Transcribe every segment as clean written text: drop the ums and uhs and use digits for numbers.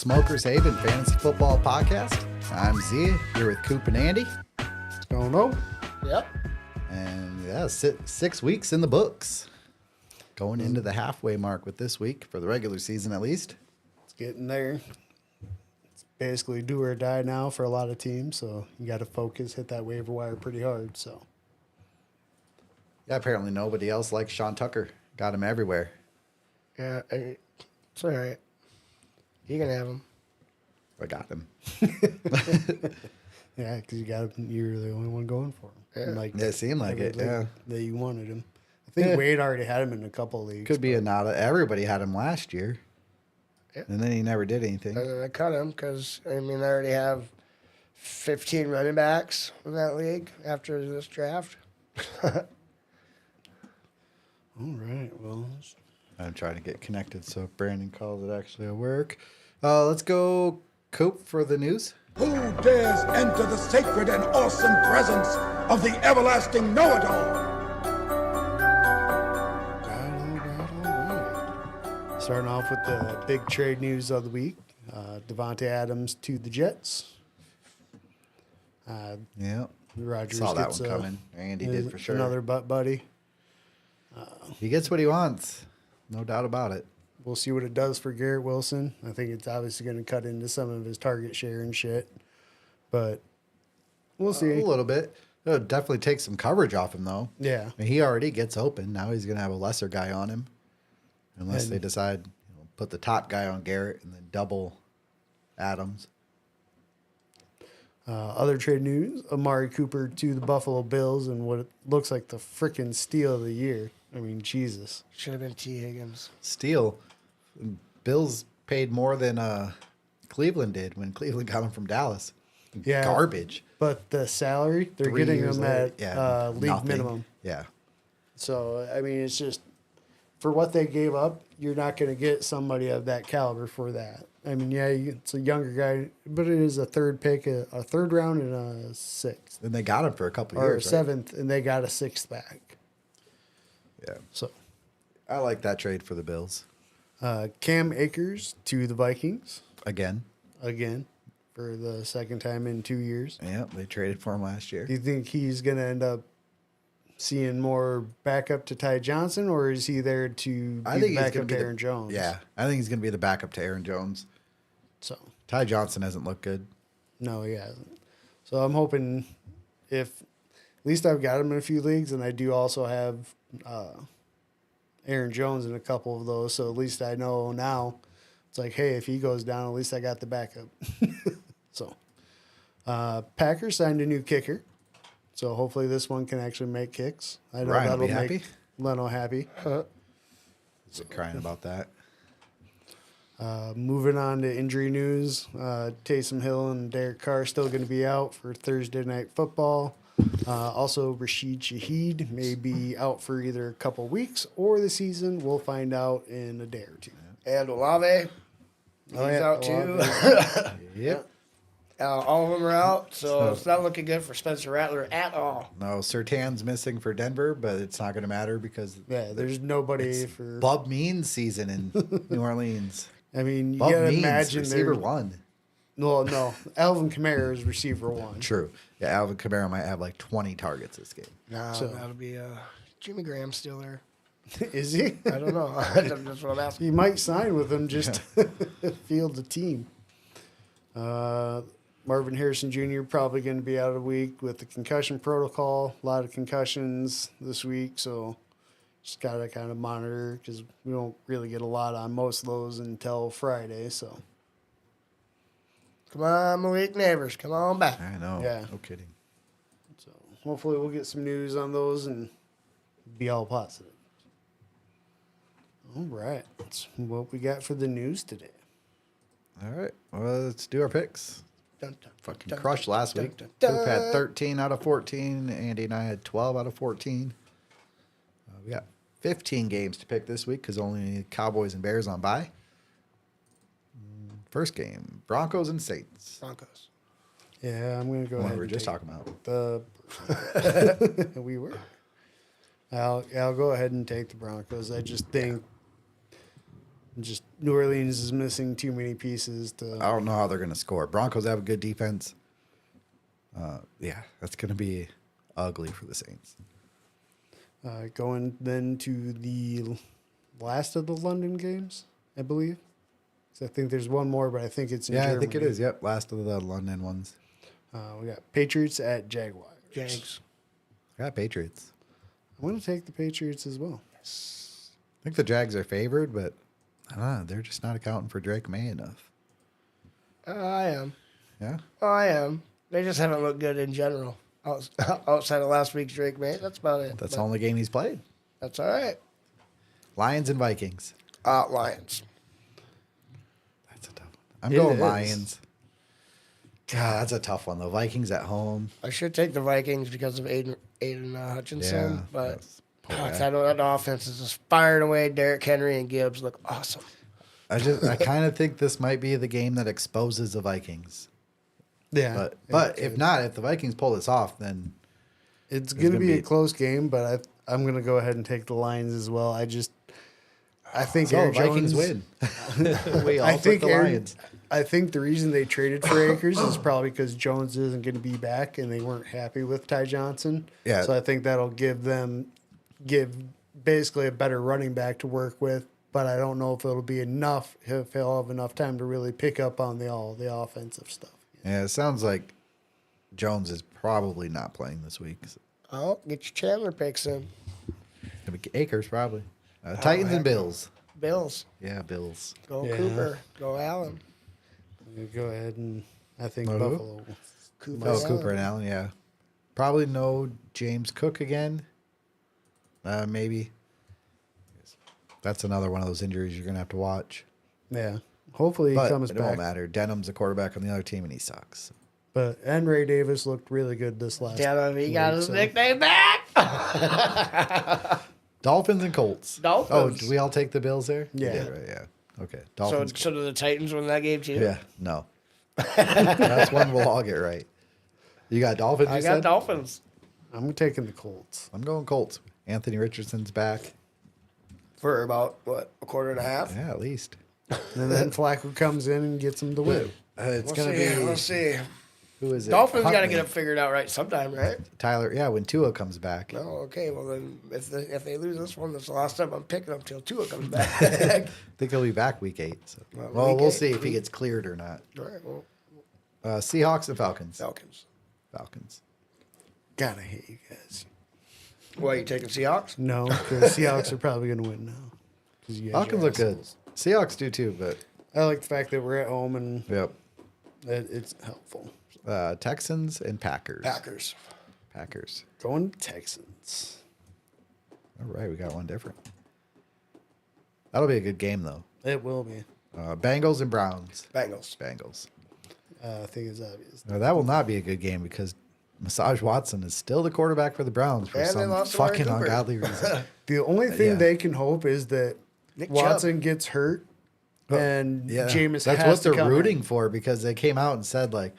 Smokers Haven Fantasy Football Podcast. I'm Zia, here with Coop and Andy. What's going on? Yep. And yeah, 6 weeks in the books. Going into the halfway mark with this week, for the regular season at least. It's getting there. It's basically do or die now for a lot of teams, so you got to focus, hit that waiver wire pretty hard. So Yeah, apparently nobody else likes Sean Tucker. Got him everywhere. Yeah, it's all right. You can have them. I got him. yeah, because you're the only one going for him. Yeah. Yeah, it seemed like every it, league yeah. that you wanted him. I think Yeah. Wade already had him in a couple leagues. Could be a nada. Everybody had him last year. Yeah. And then he never did anything. I cut him because, I already have 15 running backs in that league after this draft. All right. Well, I'm trying to get connected so if Brandon calls it actually a work. Let's go Coop for the news. Who dares enter the sacred and awesome presence of the everlasting know-it-all? starting off with the big trade news of the week. Devontae Adams to the Jets. Yeah. Rodgers Saw that gets one coming. Andy did for sure. Another butt buddy. He gets what he wants. No doubt about it. We'll see what it does for Garrett Wilson. I think it's obviously going to cut into some of his target share and shit. But we'll see. A little bit. It'll definitely take some coverage off him, though. Yeah. I mean, he already gets open. Now he's going to have a lesser guy on him. Unless they decide, put the top guy on Garrett and then double Adams. Other trade news, Amari Cooper to the Buffalo Bills and what it looks like the freaking steal of the year. I mean, Jesus. Should have been T. Higgins. Steele. Bills paid more than Cleveland did when Cleveland got him from Dallas. Yeah. Garbage. But the salary, they're 3 getting years him later, at league nothing. minimum. Yeah. So, I mean, it's just for what they gave up, you're not going to get somebody of that caliber for that. I mean, yeah, it's a younger guy, but it is a third pick, a third round and a sixth. And they got him for a couple of Or years. a seventh, and they got a sixth back. Right? Yeah. So, I like that trade for the Bills. Cam Akers to the Vikings Again. for the second time in 2 years. Yeah, they traded for him last year. Do you think he's going to end up seeing more backup to Ty Johnson, or is he there to be the backup to Aaron Jones? Yeah, I think he's going to be the backup to Aaron Jones. So, Ty Johnson hasn't looked good. no, he hasn't. So I'm hoping at least I've got him in a few leagues, and I do also have Aaron Jones in a couple of those. So at least I know now. It's like, hey, if he goes down, at least I got the backup. So, Packers signed a new kicker. So hopefully this one can actually make kicks. I know Ryan will that'll be make happy? Leno happy. Is it crying about that? Moving on to injury news, Taysom Hill and Derek Carr still going to be out for Thursday Night Football. Also, Rashid Shaheed may be out for either a couple weeks or the season. We'll find out in a day or two. And Olave, he's out too. Yep. All of them are out, so it's not looking good for Spencer Rattler at all. No, Surtan's missing for Denver, but it's not going to matter because Yeah, there's nobody for. Bub Means season in New Orleans. I mean, you Bub got to Means, imagine receiver there. one. No, Alvin Kamara is receiver one. True. Yeah, Alvin Kamara might have like 20 targets this game. No, So- that'll be Jimmy Graham still there. Is he? I don't know. That's what I'm asking. You might sign with him just to field the team. Marvin Harrison Jr. probably going to be out a week with the concussion protocol. A lot of concussions this week, so just got to kind of monitor because we don't really get a lot on most of those until Friday. So Come on, Malik Neighbors. Come on back. I know. Yeah. No kidding. so hopefully we'll get some news on those and be all positive. All right, that's what we got for the news today. All right. Well, let's do our picks. Dun, dun, Fucking dun, crushed dun, last dun, week. dun, Coop had dun. 13 out of 14. Andy and I had 12 out of 14. We got 15 games to pick this week because only Cowboys and Bears on bye. First game, Broncos and Saints. Broncos. Yeah, I'm going to go The one ahead. we were and just take talking about. the we were. I'll go ahead and take the Broncos. I just think Just New Orleans is missing too many pieces to. I don't know how they're going to score. Broncos have a good defense. Yeah, that's going to be ugly for the Saints. Going then to the last of the London games, I believe. So I think there's one more, but I think it's in Yeah, Germany. I think it is. Yep, last of the London ones. We got Patriots at Jaguars. Jags. I got Patriots. I'm going to take the Patriots as well. I think the Jags are favored, but I don't know. They're just not accounting for Drake May enough. I am. Yeah. I am. They just haven't looked good in general. Outside of last week's Drake May, that's about it. That's But the only game he's played. That's all right. Lions and Vikings. Lions. That's a tough one. I'm It going is. Lions. God, that's a tough one. The Vikings at home. I should take the Vikings because of Aiden Hutchinson, Yeah, but that's poor God, guy. that offense is just firing away. Derrick Henry and Gibbs look awesome. I kind of think this might be the game that exposes the Vikings. Yeah. But if not, if the Vikings pull this off, then It's going to gonna be a be- close game, but I'm going to go ahead and take the Lions as well. I think so Aaron Vikings Jones, win. We all I took think the Aaron, Lions. I think the reason they traded for Akers is probably because Jones isn't going to be back, and they weren't happy with Ty Johnson. Yeah. So I think that'll give basically a better running back to work with. But I don't know if it'll be enough. If he'll have enough time to really pick up on the offensive stuff. Yeah, it sounds like Jones is probably not playing this week. So Oh, get your Chandler picks in. it'll be Akers probably. Titans and Bills. Bills. Yeah, Bills. Go Yeah. Cooper. Go Allen. I'm gonna go ahead and I think Who? Buffalo. Cooper. Oh, Allen. Cooper and Allen. Yeah, probably no James Cook again. Maybe. That's another one of those injuries you're gonna have to watch. Yeah. Hopefully he But comes it back. won't matter. Denham's a quarterback on the other team, and he sucks. And Ray Davis looked really good this last. Damn it, he got week, his so- nickname back. Dolphins and Colts. Dolphins. Oh, did we all take the Bills there? Yeah. We did, right, yeah. Okay. So, Dolphins. so do the Titans win that game too? yeah. No. That's one we'll all get right. You got Dolphins. I you got said? Dolphins I'm taking the Colts. I'm going Colts. Anthony Richardson's back. for about what, a quarter and a half. Yeah, at least. And then Flacco comes in and gets him the win. It's We'll gonna see. be We'll see. who is it? Dolphins got to Huntley. get it figured out right sometime, right? Tyler. Yeah, when Tua comes back. No, okay. Well, then if they lose this one, that's the last time I'm picking them till Tua comes back. I think he'll be back week 8. So. Well, week we'll 8. see if he gets cleared or not. All right. Well, Seahawks and Falcons. Falcons. Falcons. God, I hate you guys. What, you taking Seahawks? No, because Seahawks are probably going to win now. 'Cause you guys Falcons are look good. assholes. Seahawks do too, but I like the fact that we're at home and yep. it's helpful. Texans and Packers. Packers. Packers. Going Texans. All right, we got one different. That'll be a good game though. It will be. Bengals and Browns. Bengals. Bengals. I think it's obvious. Now, that will not be a good game because Massage Watson is still the quarterback for the Browns for And they some lost Amari fucking Cooper. ungodly reason. The only thing yeah. they can hope is that Nick Watson gets hurt and Jameis That's has what to they're come rooting in. for because they came out and said like,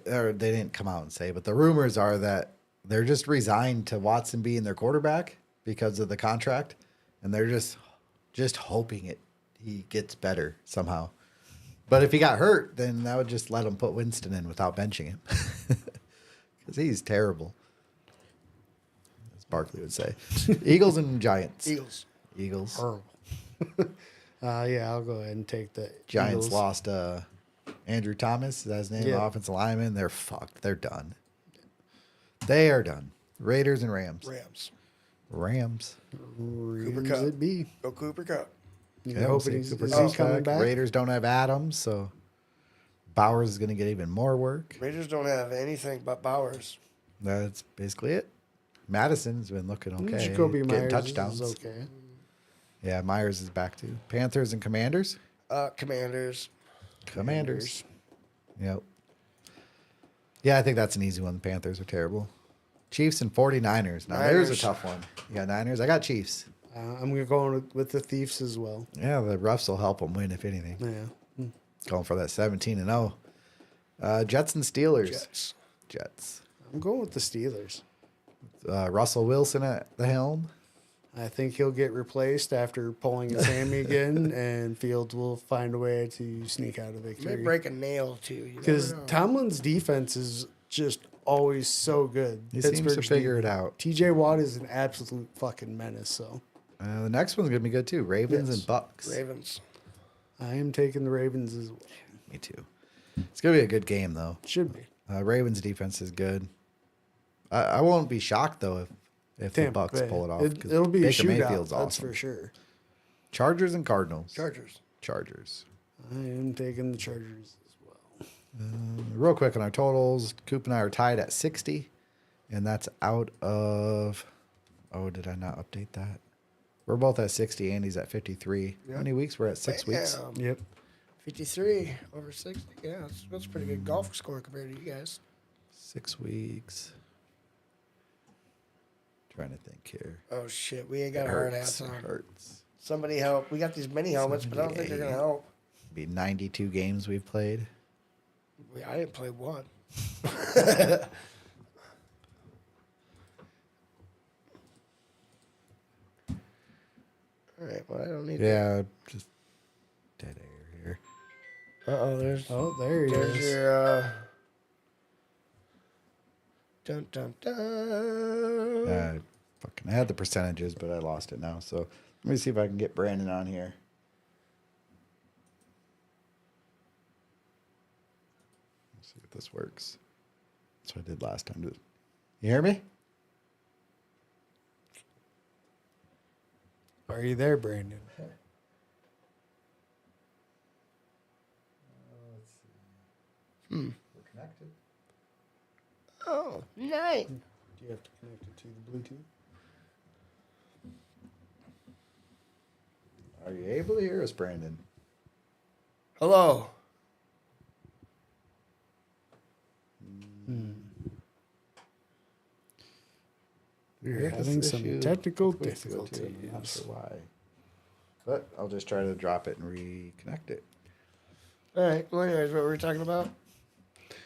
or they didn't come out and say, but the rumors are that they're just resigned to Watson being their quarterback because of the contract, and they're just hoping he gets better somehow. But if he got hurt, then that would just let him put Winston in without benching him because he's terrible, as Barkley would say. Eagles and Giants. Eagles. Horrible. Yeah, I'll go ahead and take the Giants Eagles. lost Andrew Thomas, is that his name? Yeah. Offensive lineman. They're fucked. They're done. They are done. Raiders and Rams. Rams. Rams. Rams Cup. it be. Go Cooper Cup. You're Yeah, we'll hoping see. he's Cooper is Kupp's he coming back? Raiders don't have Adams, so Bowers is going to get even more work. Raiders don't have anything but Bowers. That's basically it. Madison's been looking okay. Jacoby getting Myers touchdowns. is okay. Yeah, Myers is back too. Panthers and Commanders. Commanders. Commanders. Yep. Yeah, I think that's an easy one. The Panthers are terrible. Chiefs and 49ers. Now, there's a Niners. tough one. You got Niners. I got Chiefs. I'm going to go with the Thieves as well. Yeah, the Roughs will help them win, if anything. Yeah. Going for that 17-0. Jets and Steelers. Jets. I'm going with the Steelers. Russell Wilson at the helm. I think he'll get replaced after pulling his hammy again, and Fields will find a way to sneak out a May victory. break a nail too. You Because never know. Tomlin's defense is just always so good. He seems to Pittsburgh's figure it defense. out. TJ Watt is an absolute fucking menace. So The next one's gonna be good too. Ravens Yes. and Bucks. Ravens. I am taking the Ravens as well. Me too. It's gonna be a good game though. Should be. Ravens defense is good. I won't be shocked though if the Tampa Bucks Bay. pull it off. 'cause It'll be a Baker shootout. Mayfield's That's awesome. for sure. Chargers and Cardinals. Chargers. Chargers. I am taking the Chargers as well. Real quick on our totals, Coop and I are tied at 60, and that's out of. Oh, did I not update that? We're both at 60. Andy's at 53. How many weeks? We're at 6 weeks. Damn. Yep. 53 over 60. Yeah, that's a pretty good golf score compared to you guys. 6 weeks. Trying to think here. Oh shit, we ain't got hard hats on. Hurts. Somebody help. We got these mini helmets, but I don't think they're gonna help. Be 92 games we've played. I didn't play one. All right, well I don't need. Yeah, just dead air here. There's Oh, there he there's is. your dun dun dun. I had the percentages, but I lost it now. So let me see if I can get Brandon on here. Let's see if this works. That's what I did last time. You hear me? Are you there, Brandon? We're connected. Oh, nice. Do you have to connect it to the Bluetooth? Are you able to hear us, Brandon? Hello. We're This having some issue technical with Quick Go too. I'm not difficulties. sure why. But I'll just try to drop it and reconnect it. All right. Well, anyways, what were we talking about?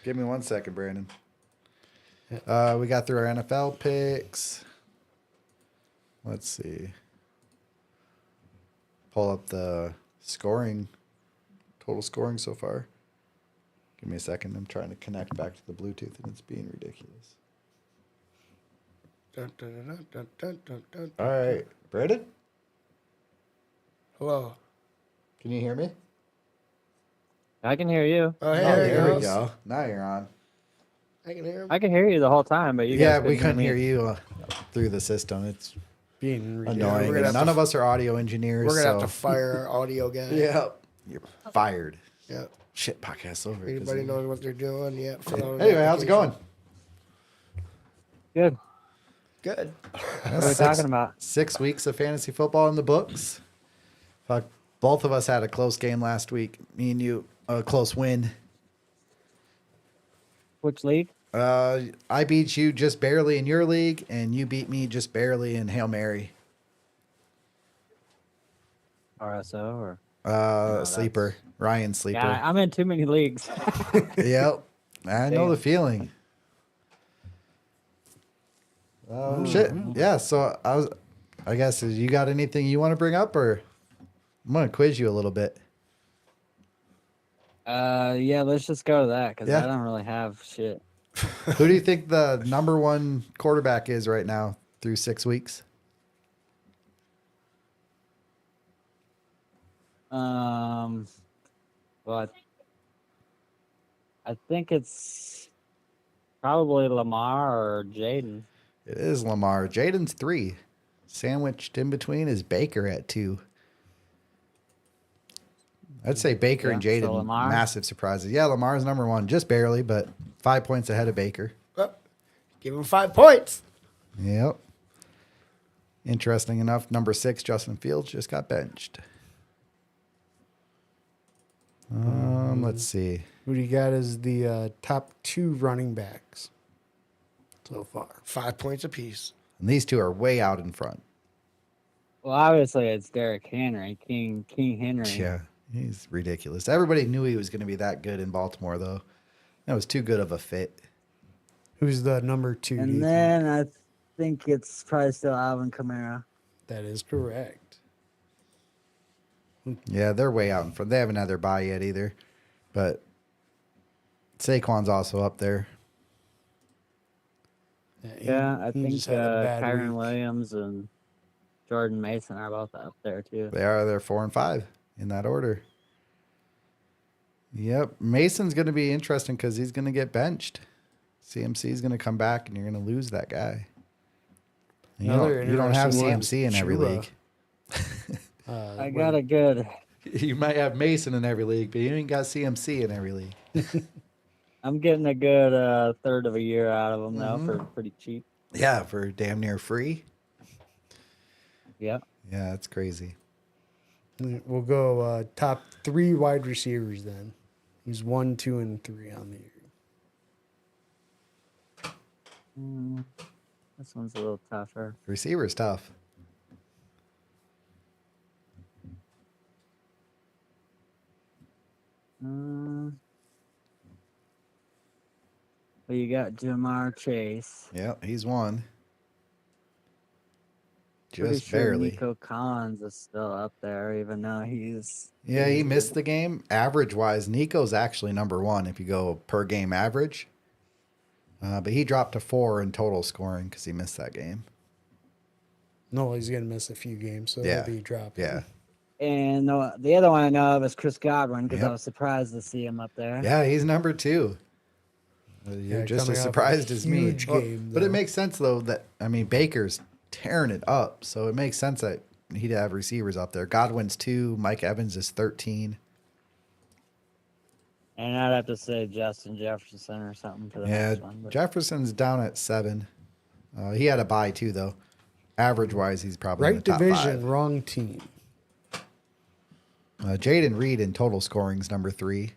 Give me 1 second, Brandon. We got through our NFL picks. Let's see. Pull up the scoring, total scoring so far. Give me a second. I'm trying to connect back to the Bluetooth and it's being ridiculous. Dun, dun, dun, dun, dun, dun, dun. All right, Brandon, Hello. can you hear me? I can hear you. Oh, hey, Oh, there, there you we go. go. Now you're on. I can hear him. I can hear you the whole time, but you Yeah, guys we couldn't me. hear you through the system. It's Being ridiculous. annoying. we're gonna have None to- of us are audio engineers. We're gonna have so- to fire our audio guy. Yeah, you're fired. Yeah. Shit, podcast over. 'cause Anybody of- knows what they're doing yet? Anyway, how's it going? Good. Good. What are we talking about? 6 weeks of fantasy football in the books. Fuck, both of us had a close game last week. Me and you, a close win. Which league? I beat you just barely in your league, and you beat me just barely in Hail Mary. RSO or? Sleeper. Ryan Sleeper. Yeah, I'm in too many leagues. Yep. I know Damn. the feeling. Shit. Yeah, so I guess you got anything you want to bring up, or I'm going to quiz you a little bit. Yeah, let's just go to that because Yeah. I don't really have shit. Who do you think the number one quarterback is right now through 6 weeks? Well, I think it's probably Lamar or Jaden. It is Lamar. Jaden's 3. Sandwiched in between is Baker at 2. I'd say Baker and Yeah, so Jaden, Lamar? massive surprises. Yeah, Lamar's number 1, just barely, but 5 points ahead of Baker. Oh, give him 5 points. Yep. Interesting enough, number 6, Justin Fields, just got benched. Let's see. Who do you got as the top 2 running backs so far? 5 points apiece. And these two are way out in front. Well, obviously it's Derrick Henry, King Henry. Yeah, he's ridiculous. Everybody knew he was going to be that good in Baltimore, though. That was too good of a fit. Who's the number 2? do you And then I think it's probably still Alvin Kamara. think? That is correct. Yeah, they're way out in front. They haven't had their bye yet either. But Saquon's also up there. Yeah, I he think just had a bad Kyron week. Williams and Jordan Mason are both up there too. They're 4 and 5 in that order. Yep. Mason's going to be interesting because he's going to get benched. CMC is going to come back and you're going to lose that guy. Another You don't have interesting one, CMC in every Chua. league. I got a good. You might have Mason in every league, but you ain't got CMC in every league. I'm getting a good third of a year out of them though for pretty cheap. Yeah, for damn near free. Yep. Yeah, that's crazy. We'll go top 3 wide receivers then. He's 1, 2, and 3 on the year. This one's a little tougher. Receiver's tough. Well, you got Jamar Chase. Yep, he's one. Pretty Just sure barely. Nico Collins is still up there, even though he's. Yeah, he missed the game. Average wise, Nico's actually number 1 if you go per game average. But he dropped to 4 in total scoring because he missed that game. No, he's going to miss a few games, so Yeah. he'll be dropping. Yeah. And the other one I know of is Chris Godwin because Yep. I was surprised to see him up there. Yeah, he's number 2. You're Yeah, just coming as off a surprised as me. huge game, But it though. makes sense, though, that, Baker's tearing it up. So it makes sense that he'd have receivers up there. Godwin's 2. Mike Evans is 13. And I'd have to say Justin Jefferson or something for the Yeah, next one. But Jefferson's down at 7. He had a bye, too, though. Average-wise, he's probably in Right the top division, 5. wrong team. Jaden Reed in total scoring is number 3.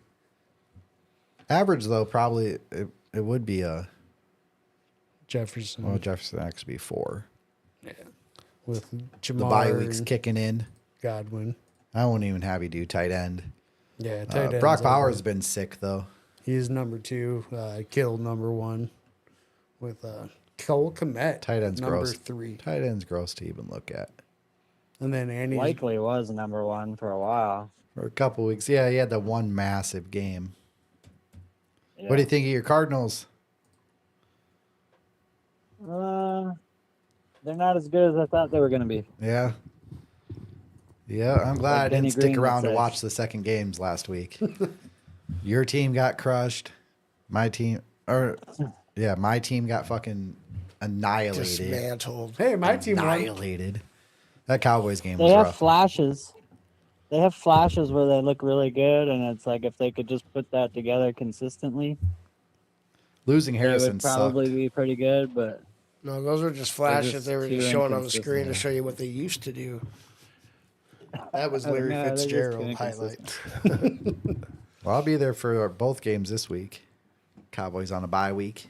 Average, though, probably it would be Jefferson Jefferson actually be 4. with Jamar The bye week's and kicking in. Godwin. I won't even have you do tight end. Yeah, tight ends Brock are Bowers has good. been sick, though. He is number 2. Kittle number 1 with Cole Kmet. Tight end's number gross. 3. Tight end's gross to even look at. And then Andy. likely was number 1 for a while. For a couple weeks. Yeah, he had the one massive game. Yeah. What do you think of your Cardinals? They're not as good as I thought they were going to be. Yeah. Yeah, I'm glad I Benny didn't stick Green would around to say. watch the second games last week. Your team got crushed. My team got fucking annihilated. Dismantled. Hey, my team won. Annihilated. That Cowboys game They was have rough. flashes. They have flashes where they look really good, and it's like if they could just put that together consistently, Losing they Harrison would probably sucked. be pretty good. But No, those were just flashes. just They were too just showing on the screen to inconsistent. show you what they used to do. That was Oh, Larry no, they're just Fitzgerald too highlights. Well, I'll be there for both games this week. Cowboys on a bye week.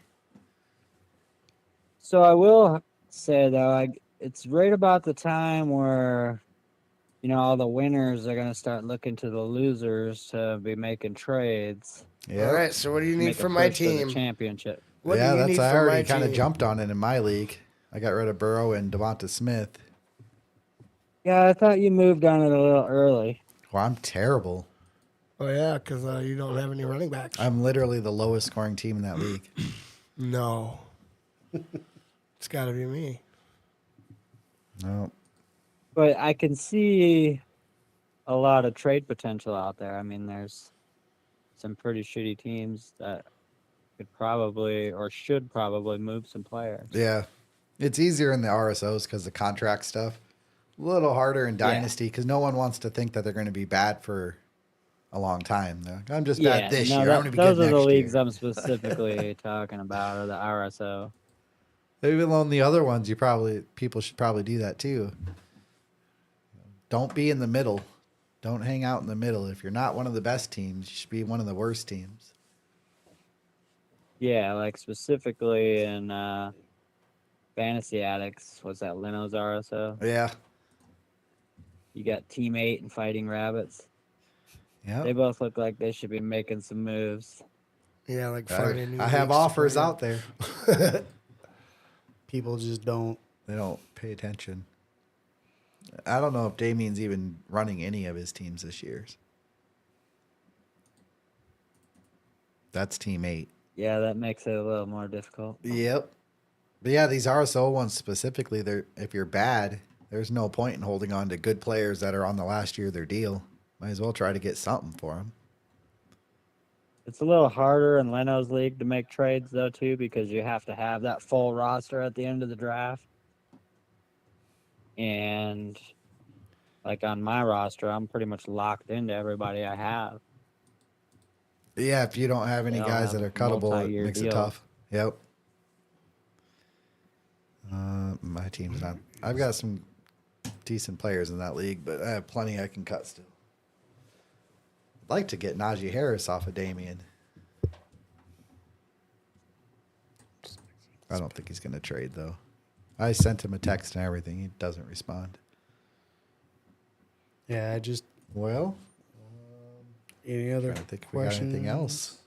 so I will say though, it's right about the time where all the winners are going to start looking to the losers to be making trades. Yeah. All right, so what do you make need a from my push for the team? championship. What yeah, do you that's need I from my already kind of team? jumped on it in my league. I got rid of Burrow and Devonta Smith. Yeah, I thought you moved on it a little early. Well, I'm terrible. Oh yeah, because you don't have any running backs. I'm literally the lowest scoring team in that league. No, it's got to be me. No. But I can see a lot of trade potential out there. I mean, there's some pretty shitty teams that could probably or should probably move some players. Yeah. It's easier in the RSOs because of contract stuff. A little harder in Dynasty because no one wants to think that they're going to be bad for a long time. They're like, I'm just bad this year. I'm going to be those good are the next leagues year. I'm specifically talking about, or the RSO. Even on the other ones, people should probably do that too. Don't be in the middle. Don't hang out in the middle. If you're not one of the best teams, you should be one of the worst teams. Yeah, like specifically in Fantasy Addicts, was that Leno's RSO? Yeah. You got Team 8 and Fighting Rabbits. Yeah. They both look like they should be making some moves. Yeah, like finding new I have leagues to offers play in. out there. People just don't. They don't pay attention. I don't know if Damien's even running any of his teams this year. That's team 8. Yeah, that makes it a little more difficult. Yep. But yeah, these RSO ones specifically, if you're bad, there's no point in holding on to good players that are on the last year of their deal. Might as well try to get something for them. It's a little harder in Leno's league to make trades though too, because you have to have that full roster at the end of the draft. And like on my roster, I'm pretty much locked into everybody I have. Yeah, if you don't have any They all guys have that are cuttable, it multi-year makes it deals. tough. Yep. My team's not. I've got some decent players in that league, but I have plenty I can cut still. I'd like to get Najee Harris off of Damien. I don't think he's going to trade, though. I sent him a text and everything. He doesn't respond. Yeah, I just Well, any other I don't think we got questions? anything else.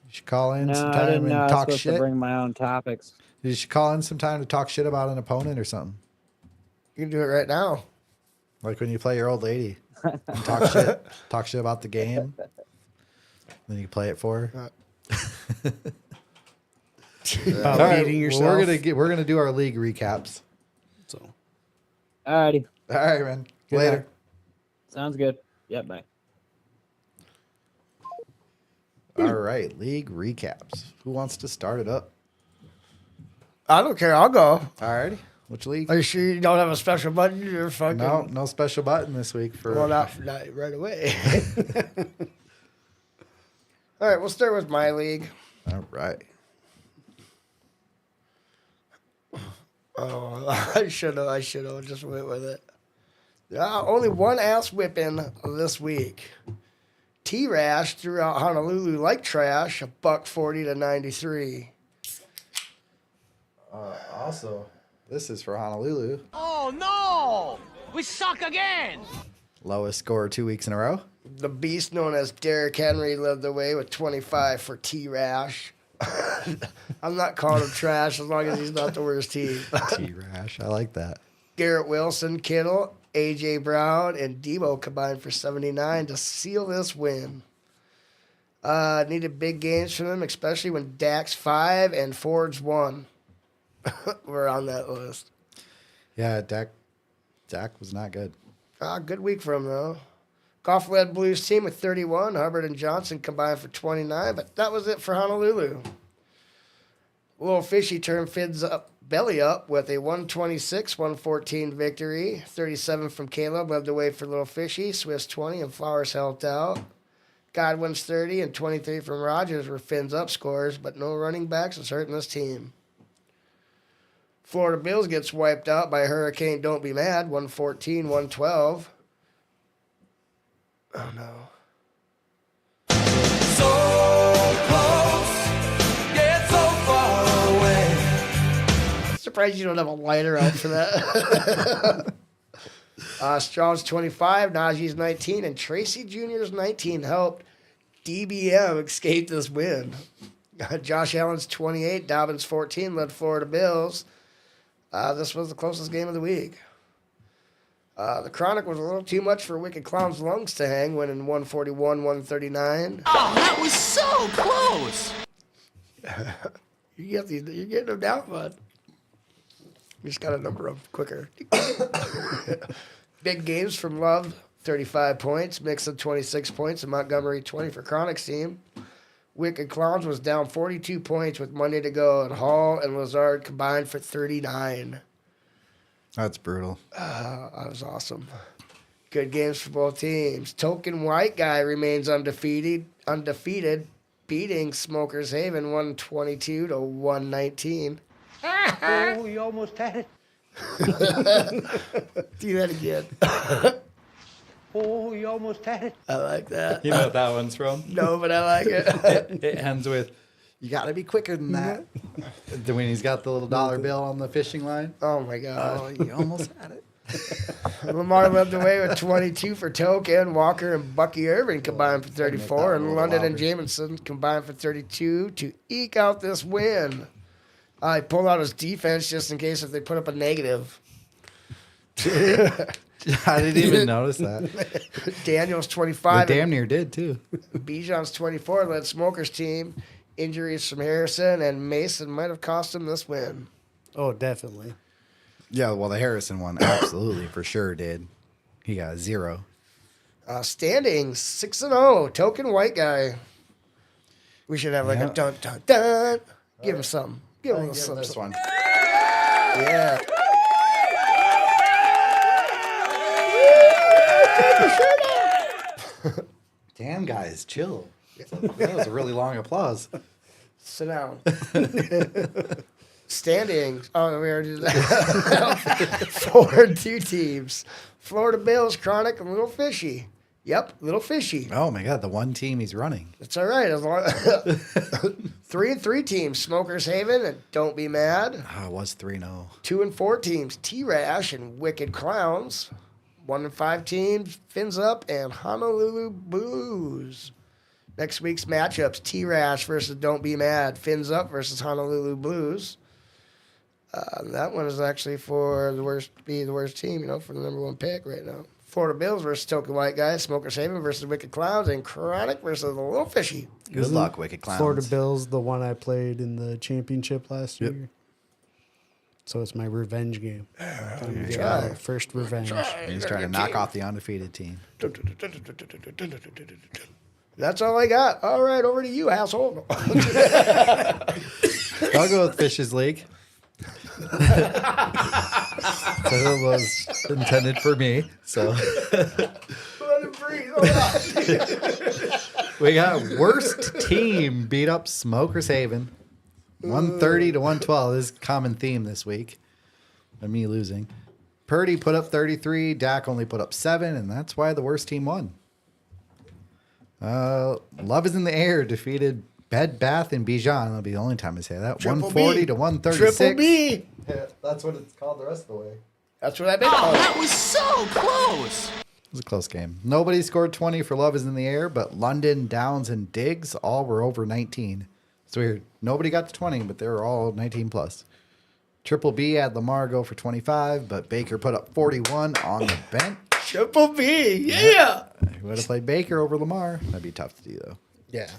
You should call in No, I sometime didn't know I and was talk supposed to shit. bring my own topics. You should call in sometime to talk shit about an opponent or something. You can do it right now. Like when you play your old lady. And talk shit about the game. Then you play it for her. About All right, beating well, yourself. we're gonna do our league recaps. So, Alrighty. All right, man. Good Later. night. Sounds good. Yep, bye. All right, league recaps. Who wants to start it up? I don't care. I'll go. All righty. Which league? Are you sure you don't have a special button? You're fucking. No special button this week for. Well, not right away. All right, we'll start with my league. All right. Oh, I should have just went with it. Only one ass whipping this week. T-Rash threw out Honolulu like trash, $140 to 93. Also, this is for Honolulu. Oh no! We suck again! Lowest score 2 weeks in a row. The beast known as Derrick Henry led the way with 25 for T-Rash. I'm not calling him trash as long as he's not the worst team. T-Rash. I like that. Garrett Wilson, Kittle, A.J. Brown, and Debo combined for 79 to seal this win. Needed big games from them, especially when Dak's 5 and Ford's 1 were on that list. Yeah, Dak was not good. Good week for him, though. Goff led Blues team with 31. Hubbard and Johnson combined for 29, but that was it for Honolulu. Little Fishy turned Fids up, belly up with a 126-114 victory. 37 from Caleb led the way for Little Fishy. Swiss 20 and Flowers helped out. Godwin's 30 and 23 from Rogers were Fins up scores, but no running backs is hurting this team. Florida Bills gets wiped out by Hurricane Don't Be Mad, 114-112. Oh, no. So close, yet so far away. Surprised you don't have a lighter out for that. Strong's 25, Najee's 19, and Tracy Jr.'s 19 helped DBM escape this win. Josh Allen's 28, Dobbins 14 led Florida Bills. This was the closest game of the week. The Chronic was a little too much for Wicked Clown's lungs to hang, winning 141-139. Oh, that was so close! You're getting them down, bud. You just got to number them quicker. Big games from Love, 35 points. Mixon, 26 points. And Montgomery, 20 for Chronic's team. Wicked Clowns was down 42 points with Monday to go. And Hall and Lazard combined for 39. That's brutal. That was awesome. Good games for both teams. Token White Guy remains undefeated, beating Smokers Haven 122 to 119. Oh, you almost had it. Do that again. Oh, you almost had it. I like that. You know what that one's from? No, but I like it. It ends with, "You got to be quicker than that." When he's got the little dollar bill on the fishing line. Oh, my God. You almost had it. Lamar led the way with 22 for Token. Walker and Bucky Irving combined for 34. And little London and louder. Jamison combined for 32 to eke out this win. He pulled out his defense just in case if they put up a negative. I didn't even notice that. Daniels I 25. damn near did too. Bijan's 24 led Smokers team. Injuries from Harrison and Mason might have cost him this win. Oh, definitely. Yeah, well, the Harrison one absolutely for sure did. He got a 0. Standings 6-0. Token white guy. We should have like Yeah. a dun dun dun. Give him some. Give him some. This one. Yeah. Damn, guys, chill. That was a really long applause. Sit down. Standings. Oh, we already did that. 4-2 teams. Florida Bills, Chronic, and Little Fishy. Yep, Little Fishy. Oh my God, the one team he's running. It's all right. As long 3-3 teams. Smokers Haven and Don't Be Mad. Oh, it was 3-0. 2-4 teams. T-Rash and Wicked Clowns. 1-5 teams. Fins Up and Honolulu Blues. Next week's matchups: T-Rash versus Don't Be Mad. Fins Up versus Honolulu Blues. That one is actually for the worst team, for the number 1 pick right now. Florida Bills versus Token White Guys. Smokers Haven versus Wicked Clowns. And Chronic versus the Little Fishy. Good luck, Wicked Clowns. Florida Bills, the one I played in the championship last year. So it's my revenge game. Try. First revenge. He's trying to knock off the undefeated team. That's all I got. All right, over to you, asshole. I'll go with Fish's League. It was intended for me. So Let it breathe. Hold on. we got worst team beat up Smokers Haven. 130 to 112. This is a common theme this week. And me losing. Purdy put up 33. Dak only put up 7, and that's why the worst team won. Love is in the Air defeated Bed Bath and Bijan. That'll be the only time I say that. Triple 140 B. to 136. Triple B. Yeah, that's what it's called the rest of the way. That's what I've been Oh, calling. that was so close. It was a close game. Nobody scored 20 for Love is in the Air, but London, Downs, and Diggs all were over 19. It's weird. Nobody got to 20, but they were all 19 plus. Triple B had Lamar go for 25, but Baker put up 41 on the bench. Triple B. Yeah. Who would have played Baker over Lamar? That'd be tough to do, though. Yeah.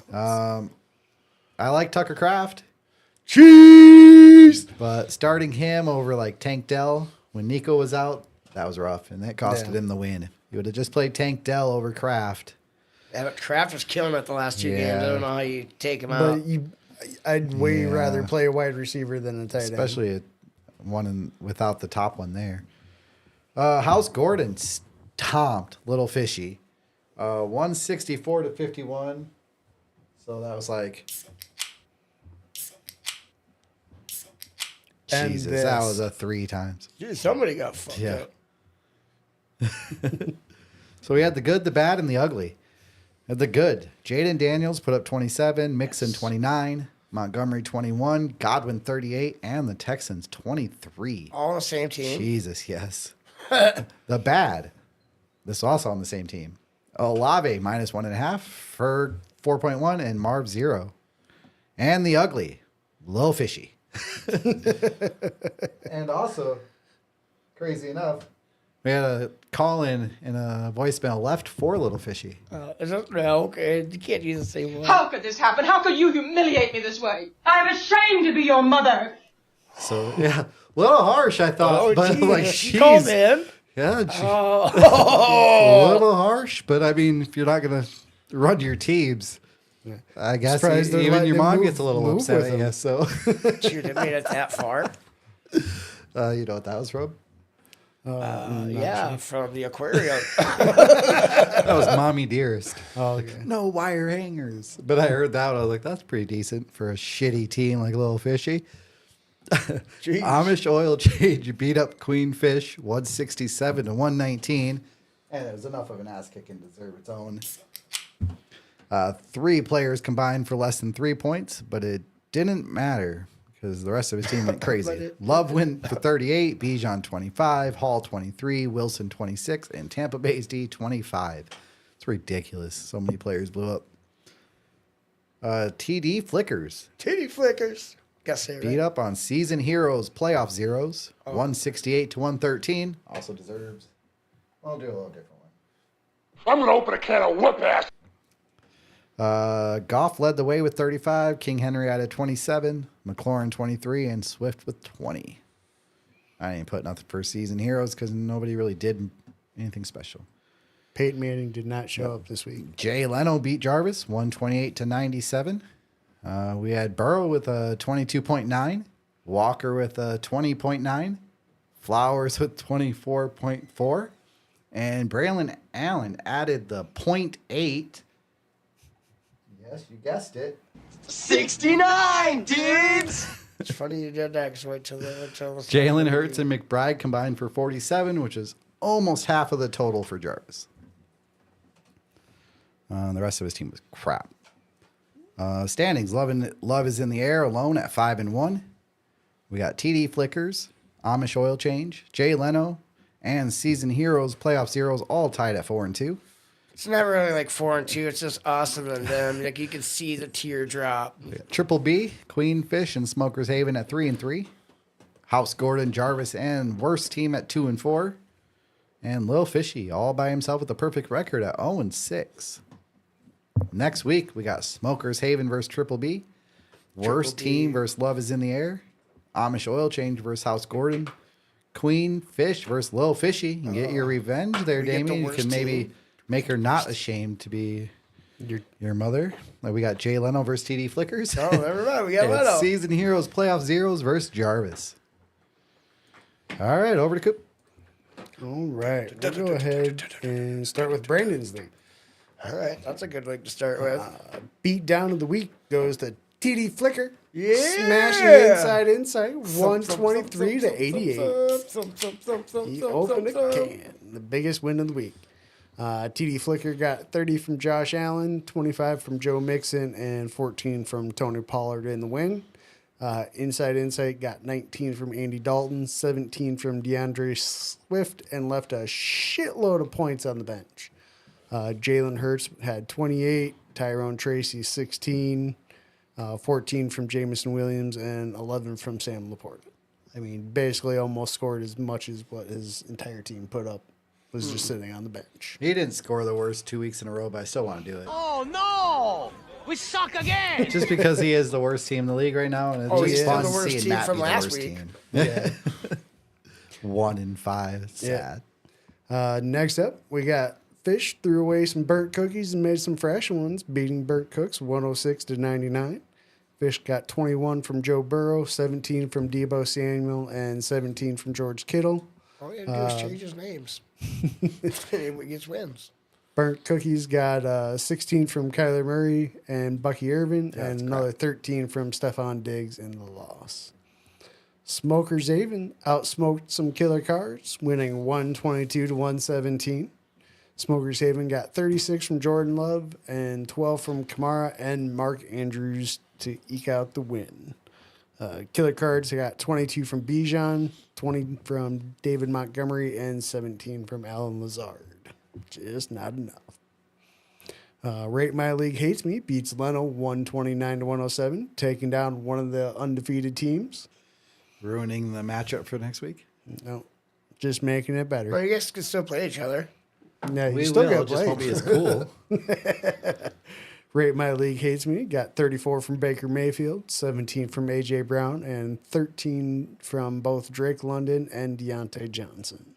I like Tucker Kraft, Cheese. but starting him over like Tank Dell when Nico was out, that was rough, and that costed Yeah. him the win. He would have just played Tank Dell over Kraft. Yeah, but Kraft was killing it the last 2 games. Yeah. I don't know how you take him out. But I'd way Yeah. rather play a wide receiver than a tight end. Especially without the top one there. House Gordon stomped Little Fishy. 164 to 51. So that was like... And Jesus, that this. was a 3 times. Dude, somebody got fucked Yeah. up. So we had the good, the bad, and the ugly. The good. Jaden Daniels put up 27, Mixon 29, Montgomery 21, Godwin 38, and the Texans 23. All on the same team. Jesus, yes. The bad. This is also on the same team. Olave minus 1.5, Ferg 4.1, and Marv 0. And the ugly. Lil Fishy. And also, crazy enough, we had a call in and a voicemail left for Little Fishy. No, okay. You can't use the same one. How could this happen? How could you humiliate me this way? I'm ashamed to be your mother. So yeah, a little harsh, I thought, but geez. like She called she's in. yeah, Oh. a little harsh. But I mean, if you're not gonna run your teams, I guess Surprised they're even letting your him mom move- gets a little move upset. with I him. guess so. You didn't made it that far. You know what that was from? Yeah, from the aquarium. That was Mommy Dearest. Oh, okay. No wire hangers. But I heard that. I was like, that's pretty decent for a shitty team like Little Fishy. Jeez. Amish Oil Change beat up Queen Fish 167 to 119. And it was enough of an ass kicking to deserve its own. 3 players combined for less than 3 points, but it didn't matter because the rest of his team went crazy. Love went for 38, Bijan 25, Hall 23, Wilson 26, and Tampa Bay's D 25. It's ridiculous. So many players blew up. TD Flickers. Titty flickers. Gotta say it beat right. up on season heroes, playoff zeros, 168 to 113. Also deserves. I'll do a little different one. I'm gonna open a can of whoop ass. Goff led the way with 35. King Henry added 27. McLaurin 23, and Swift with 20. I didn't put nothing for season heroes because nobody really did anything special. Peyton Manning did not show up this week. Jay Leno beat Jarvis 128 to 97. We had Burrow with a 22.9, Walker with a 20.9, Flowers with 24.4, and Braylon Allen added the .8. Yes, you guessed it. 69, dudes! It's funny you did that because wait till the Jalen Hurts and McBride combined for 47, which is almost half of the total for Jarvis. The rest of his team was crap. Standings, Love is in the air alone at 5-1. We got TD Flickers, Amish Oil Change, Jay Leno, and Season Heroes, Playoff Zeros all tied at 4-2. It's not really like 4-2. It's just awesome and them. Like you can see the teardrop. We got Triple B, Queenfish, and Smokers Haven at 3-3. House Gordon, Jarvis, and Worst Team at 2-4. And Lil Fishy all by himself with a perfect record at 0-6. Next week, we got Smokers Haven versus Triple B. Worst Team versus Love is in the Air. Amish Oil Change versus House Gordon. Queen Fish versus Lil Fishy. You can get your revenge there, we get the Damien. You worst can maybe team. make her not ashamed to be your mother. Like we got Jay Leno versus TD Flickers. Oh, never mind. We got And Leno. Season Heroes Playoff Zeros versus Jarvis. All right, over to Coop. All right. We'll go ahead and start with Brandon's league. All right, that's a good week to start with. Beat down of the week goes to TD Flicker. Yeah. Smashing inside, 123 to 88. He opened a can. The biggest win of the week. TD Flicker got 30 from Josh Allen, 25 from Joe Mixon, and 14 from Tony Pollard in the win. Inside Insight got 19 from Andy Dalton, 17 from DeAndre Swift, and left a shitload of points on the bench. Jalen Hurts had 28, Tyrone Tracy 16, 14 from Jamison Williams, and 11 from Sam Laporta. I mean, basically almost scored as much as what his entire team put up was just sitting on the bench. He didn't score the worst 2 weeks in a row, but I still want to do it. Oh no! We suck again! Just because he is the worst team in the league right now, and it's Oh, just he's still fun the worst seeing team Matt from be the last worst week. team. Yeah. 1-5. Sad. Next up, we got Fish threw away some burnt cookies and made some fresh ones, beating Burnt Cooks 106 to 99. Fish got 21 from Joe Burrow, 17 from Debo Samuel, and 17 from George Kittle. All you have to do is change his names. He gets wins. Burnt Cookies got 16 from Kyler Murray and Bucky Irvin, and another 13 from Stephon Diggs in the loss. Smokers Haven outsmoked some killer cards, winning 122 to 117. Smokers Haven got 36 from Jordan Love and 12 from Kamara and Mark Andrews to eke out the win. Killer cards got 22 from Bijan, 20 from David Montgomery, and 17 from Alan Lazard. Just not enough. Rate My League Hates Me beats Leno 129 to 107, taking down one of the undefeated teams. Ruining the matchup for next week. No, just making it better. Well, you guys can still play each other. Yeah, you We still will, got it just to won't play. be as cool. Rate My League Hates Me got 34 from Baker Mayfield, 17 from A.J. Brown, and 13 from both Drake London and Deontay Johnson.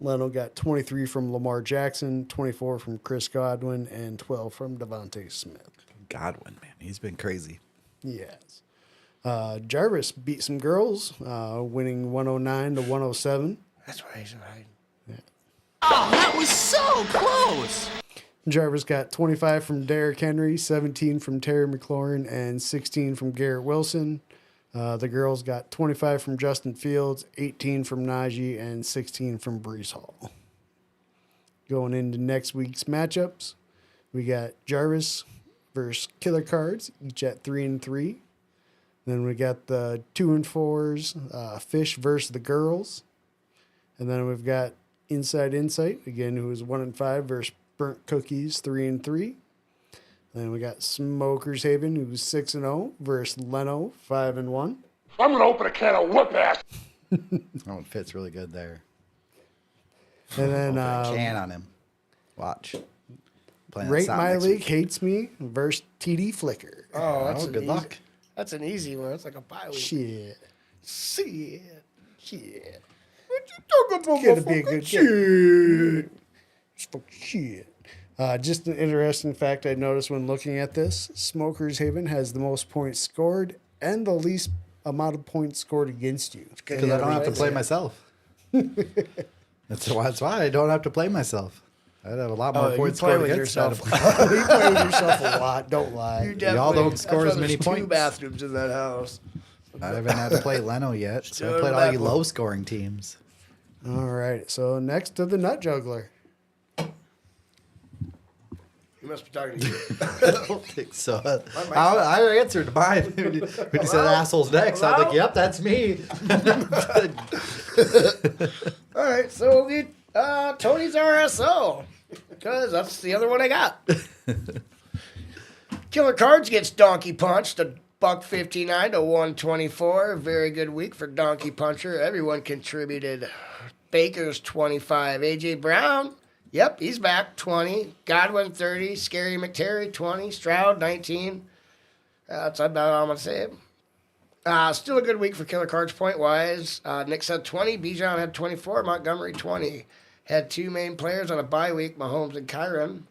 Leno got 23 from Lamar Jackson, 24 from Chris Godwin, and 12 from Devontae Smith. Godwin, man, he's been crazy. Yes. Jarvis beat some girls, winning 109 to 107. That's why he's hiding. Oh, that was so close! Jarvis got 25 from Derrick Henry, 17 from Terry McLaurin, and 16 from Garrett Wilson. The girls got 25 from Justin Fields, 18 from Najee, and 16 from Brees Hall. Going into next week's matchups, we got Jarvis versus Killer Cards, each at 3-3. Then we got the 2-4s, Fish versus the girls. And then we've got Inside Insight, again, who is 1-5 versus Burnt Cookies, 3-3. Then we got Smokers Haven, who's 6-0, versus Leno, 5-1. I'm gonna open a can of whoop ass. Oh, it fits really good there. And then Can on him. Watch. Playing Rate Sound My next League week. Hates Me versus TD Flicker. Oh, that's Oh, an good easy, luck. That's an easy one. It's like a bye week. Shit. Shit. What you talking about? Gonna be a motherfucker? good game. Shit. Just an interesting fact I noticed when looking at this: Smokers Haven has the most points scored and the least amount of points scored against you. Because I don't have to play myself. That's why I don't have to play myself. I'd have a lot more Oh, you points play scored with against yourself. that. You play with yourself a lot. Don't lie. You Y'all definitely- don't score that's as why many there's points. 2 bathrooms in that house. I haven't had to play Leno yet, so Sure, I played all you that one. low-scoring teams. All right. So next to the Nut Juggler. You must be talking to you. I don't think so. I answered mine when you said assholes next. I was like, "Yep, that's me." All right, so we'll get Tony's RSO because that's the other one I got. Killer Cards gets Donkey Punched, a $1.59 to 124. Very good week for Donkey Puncher. Everyone contributed. Baker's 25. AJ Brown, yep, he's back 20. Godwin 30. Scary McTerry 20. Stroud 19. That's about all I'm gonna say. Still a good week for Killer Cards point wise. Nick had 20. Bijan had 24. Montgomery 20. Had 2 main players on a bye week, Mahomes and Kyron.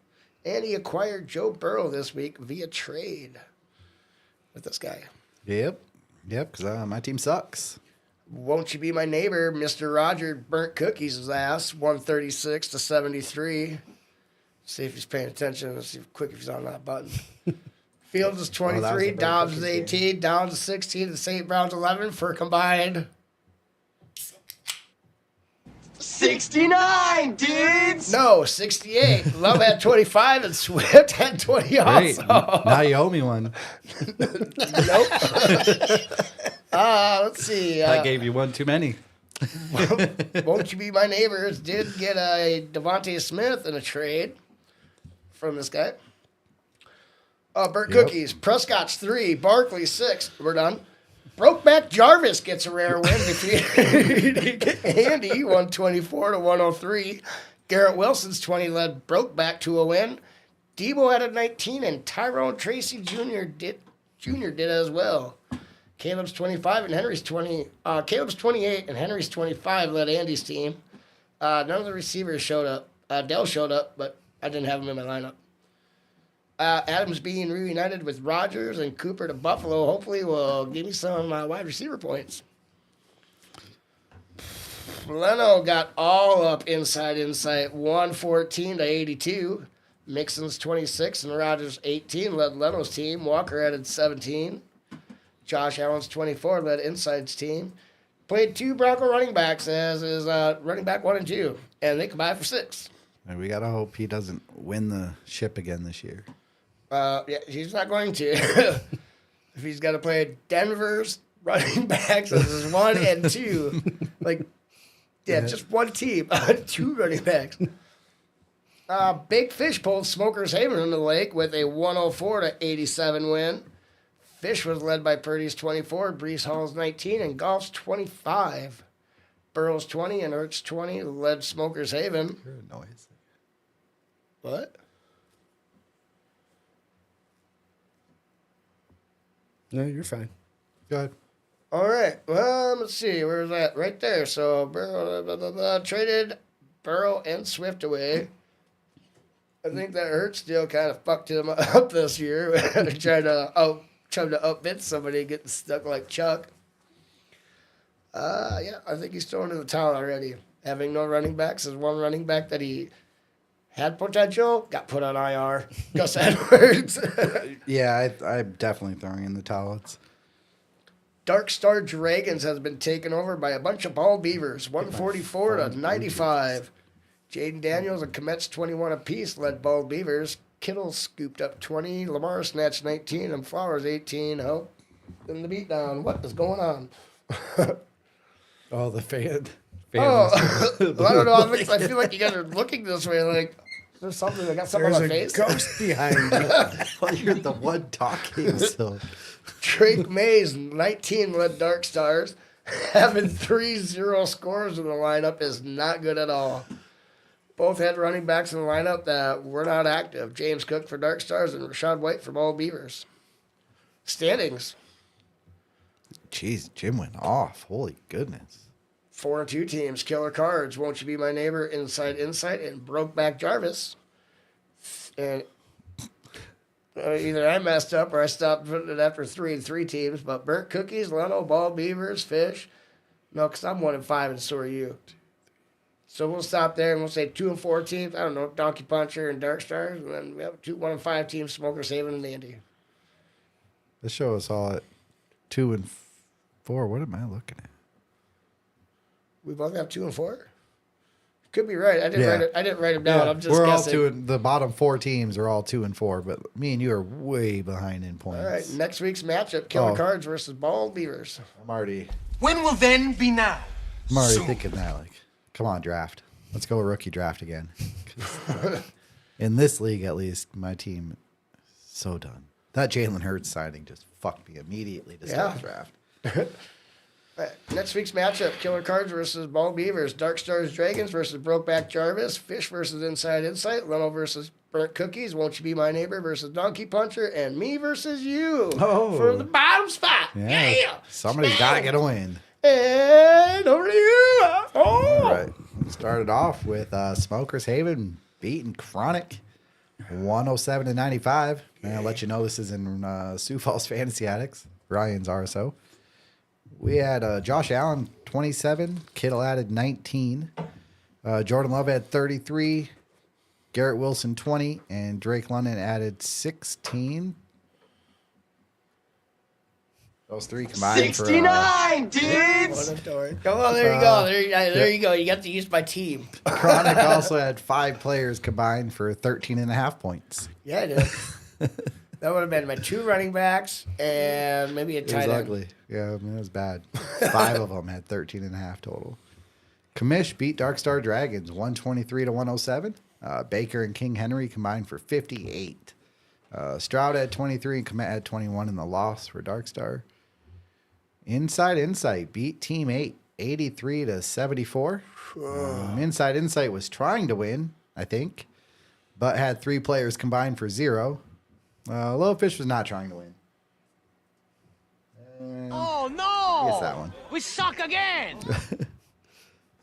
And he acquired Joe Burrow this week via trade with this guy. Yep, because my team sucks. Won't you be my neighbor? Mr. Roger burnt cookies his ass, 136 to 73. See if he's paying attention and see quick if he's on that button. Fields is that was a 23, very Dobbs is cookies 18, Downs is 16, and St. Brown's 11 for a combined 69, dudes! no 68. Love had 25 and Swift had 20 Great. also. Now you owe me one. Nope. Let's see. I gave you one too many. Won't you be my neighbors? Did get a Devontae Smith in a trade from this guy. Burnt Yep. Cookies. Prescott's 3. Barkley 6. We're done. Brokeback Jarvis gets a rare win. Defeated Andy 124 to 103. Garrett Wilson's 20 led Brokeback to a win. Debo had a 19 and Tyrone Tracy Jr. did as well. Caleb's 25 and Henry's 20. Caleb's 28 and Henry's 25 led Andy's team. None of the receivers showed up. Dell showed up, but I didn't have him in my lineup. Adams being reunited with Rodgers and Cooper to Buffalo hopefully will give me some wide receiver points. Leno got all up inside 114 to 82. Mixon's 26 and Rodgers 18 led Leno's team. Walker added 17. Josh Allen's 24 led Inside's team. Played 2 Bronco running backs as his running back 1 and 2, and they combined for 6. And we gotta hope he doesn't win the ship again this year. Yeah, he's not going to. If he's got to play Denver's running backs as his 1 and 2, just one team, 2 running backs. Big Fish pulled Smokers Haven into the lake with a 104 to 87 win. Fish was led by Purdy's 24, Brees Hall's 19, and Goff's 25. Burrow's 20 and Ertz 20 led Smokers Haven. Noise. What? No, you're fine. Go ahead. All right. Well, let's see. Where's that? Right there. So Burrow traded Burrow and Swift away. I think that Hurts deal kind of fucked him up this year. trying to outbid somebody getting stuck like Chuck. Yeah, I think he's thrown in the towel already. Having no running backs is one running back that he had potential, got put on IR. Gus Edwards. Yeah, I'm definitely throwing in the towel. It's Dark Star Dragons has been taken over by a bunch of bald beavers, 144 to 95. Jaden Daniels and Komet's 21 apiece led bald beavers. Kittle scooped up 20. Lamar snatched 19 and Flowers 18. Oh, in the beatdown. What is going on? the fan. Oh, I don't know. I feel like you guys are looking this way like, There's something. I got something There's on my a face. ghost behind you. Well, you're the one talking, so Drake Mays, 19 led Dark Stars. Having 3-0 scores in the lineup is not good at all. Both had running backs in the lineup that were not active. James Cook for Dark Stars and Rashad White for Ball Beavers. Standings. jeez, Jim went off. Holy goodness. 4-2 teams. Killer Cards, Won't You Be My Neighbor, Inside Insight, and Brokeback Jarvis. And either I messed up or I stopped putting it after 3-3 teams. But Burnt Cookies, Leno, Ball Beavers, Fish. No, because I'm 1-5 and so are you. So we'll stop there and we'll say 2-4 teams. I don't know, Donkey Puncher and Dark Stars. And then we have 1-5 teams, Smokers Haven and Andy. This show us all at 2 and 4. What am I looking at? We both have 2 and 4. Could be right. I didn't Yeah. write it. I didn't write them down. I'm just we're all guessing. 2 and the bottom 4 teams are all 2 and 4, but me and you are way behind in points. All right. Next week's matchup: Killer Oh. Cards versus Ball Beavers. I'm already When will then be now? Soon. thinking that, like, come on, draft. Let's go rookie draft again. 'Cause in this league, at least, my team is so done. That Jalen Hurts signing just fucked me immediately to start Yeah. the draft. All right, next week's matchup: Killer Cards versus Ball Beavers, Dark Stars Dragons versus Brokeback Jarvis, Fish versus Inside Insight, Leno versus Burnt Cookies, Won't You Be My Neighbor versus Donkey Puncher, and me versus you for the bottom spot. Yeah, Somebody's got to get a win. And over to you. Oh, All right. Started off with Smokers Haven beating Chronic 107-95. And I'll let you know this is in Sioux Falls Fantasy Addicts, Ryan's RSO. We had Josh Allen 27, Kittle added 19, Jordan Love had 33, Garrett Wilson 20, and Drake London added 16. Those three combined 69, what dudes! a story. Come on, there you go. There you go. You got to use my team. Chronic also had 5 players combined for 13.5 points. Yeah, I did. That would have been my 2 running backs and maybe a It was tight end. ugly. Yeah, I mean, it was bad. 5 of them had 13.5 total. Commish beat Dark Star Dragons 123-107. Baker and King Henry combined for 58. Stroud had 23 and Komet had 21 in the loss for Dark Star. Inside Insight beat Team 8 83-74. Inside Insight was trying to win, I think, but had 3 players combined for 0. Low Fish was not trying to win. Oh Gets no! that one. We suck again!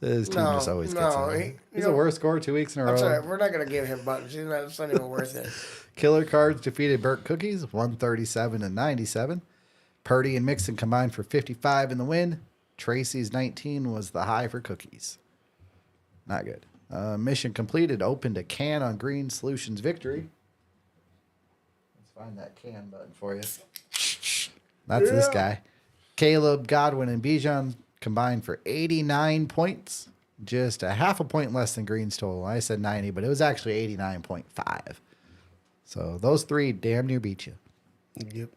His team just always gets no, it. he- He's you a know- worst scorer 2 weeks in a row. I'm sorry, we're not going to give him buttons. It's not even worth it. Killer Cards defeated Burnt Cookies 137-97. Purdy and Mixon combined for 55 in the win. Tracy's 19 was the high for Cookies. Not good. Mission completed. Opened a can on Green Solutions victory. Let's find that can button for you. That's this guy. Caleb, Godwin, and Bijan combined for 89 points. Just a half a point less than Green's total. I said 90, but it was actually 89.5. So those 3 damn near beat you. Yep.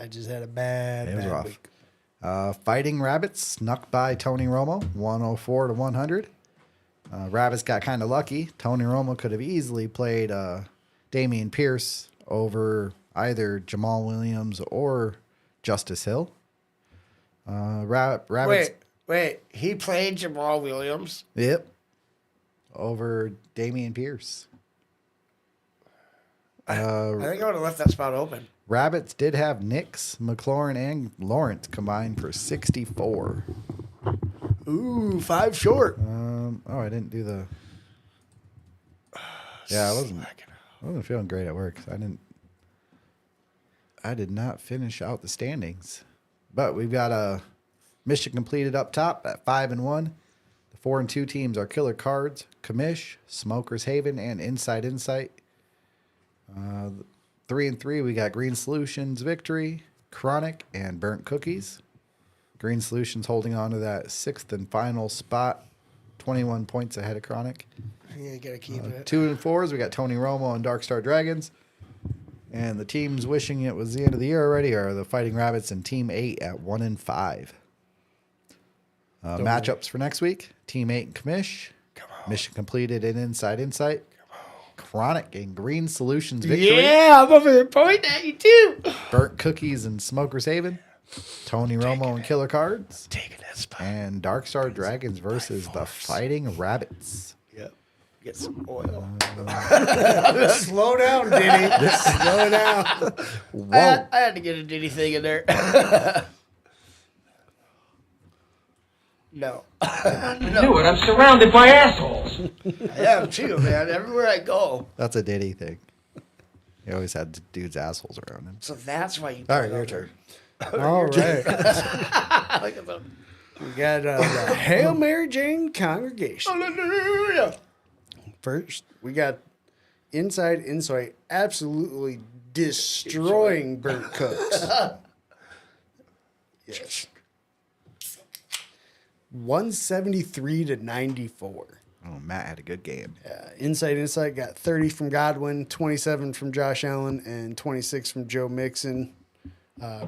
I just had a bad, It was bad rough. week. Fighting Rabbits snuck by Tony Romo 104-100. Rabbits got kind of lucky. Tony Romo could have easily played Damian Pierce over either Jamal Williams or Justice Hill. Rabbits. Wait. He played Jamal Williams. Yep. Over Damian Pierce. I think I would have left that spot open. Rabbits did have Nix, McLaurin, and Lawrence combined for 64. Ooh, 5 short. I didn't do the. Yeah, I wasn't feeling great at work. I did not finish out the standings, but we've got a mission completed up top at 5-1. The 4-2 teams are Killer Cards, Commish, Smokers Haven, and Inside Insight. 3-3, we got Green Solutions victory, Chronic, and Burnt Cookies. Green Solutions holding on to that 6th and final spot, 21 points ahead of Chronic. You gotta keep it. 2 and 4s, we got Tony Romo and Dark Star Dragons. And the teams wishing it was the end of the year already are the Fighting Rabbits and Team 8 at 1-5. Matchups for next week: Team 8 and Commish. Mission completed in Inside Insight. Chronic and Green Solutions victory. Yeah, I'm over there pointing at you too. Burnt Cookies and Smokers Haven. Tony Romo and Killer Cards. Taking that spot. And Dark Star Dragons versus the Fighting Rabbits. Yep. Get some oil. Slow down, Diddy. Slow down. Whoa. I had to get a Diddy thing in there. No. Do it. I'm surrounded by assholes. I am too, man. Everywhere I go. That's a Diddy thing. He always had dudes' assholes around him. So that's why you. All right, your turn. All right. Look at them. We got the Hail Mary Jane congregation. Hallelujah. First, we got Inside Insight absolutely destroying Burnt Cooks. Yes. 173 to 94. Oh, Matt had a good game. Inside Insight got 30 from Godwin, 27 from Josh Allen, and 26 from Joe Mixon.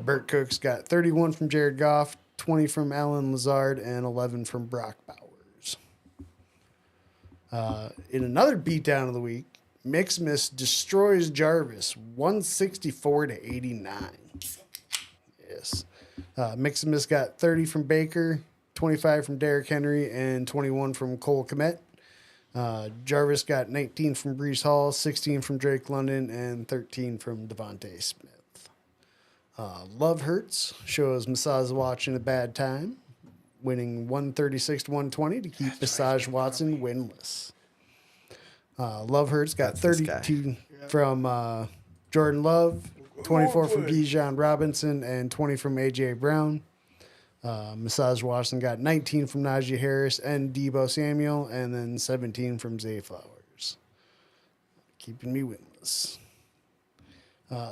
Burt Cooks got 31 from Jared Goff, 20 from Alan Lazard, and 11 from Brock Bowers. In another beatdown of the week, Mixmas destroys Jarvis, 164 to 89. Yes. Mixmas got 30 from Baker, 25 from Derrick Henry, and 21 from Cole Kmet. Jarvis got 19 from Brees Hall, 16 from Drake London, and 13 from Devontae Smith. Love Hurts shows Massage Watson a bad time, winning 136 to 120 to keep Massage Watson winless. Love Hurts got That's this guy. 32 from Jordan Love, 24 from Bijan Robinson, and 20 from A.J. Brown. Massage Watson got 19 from Najee Harris and Debo Samuel, and then 17 from Zay Flowers. Keeping me winless.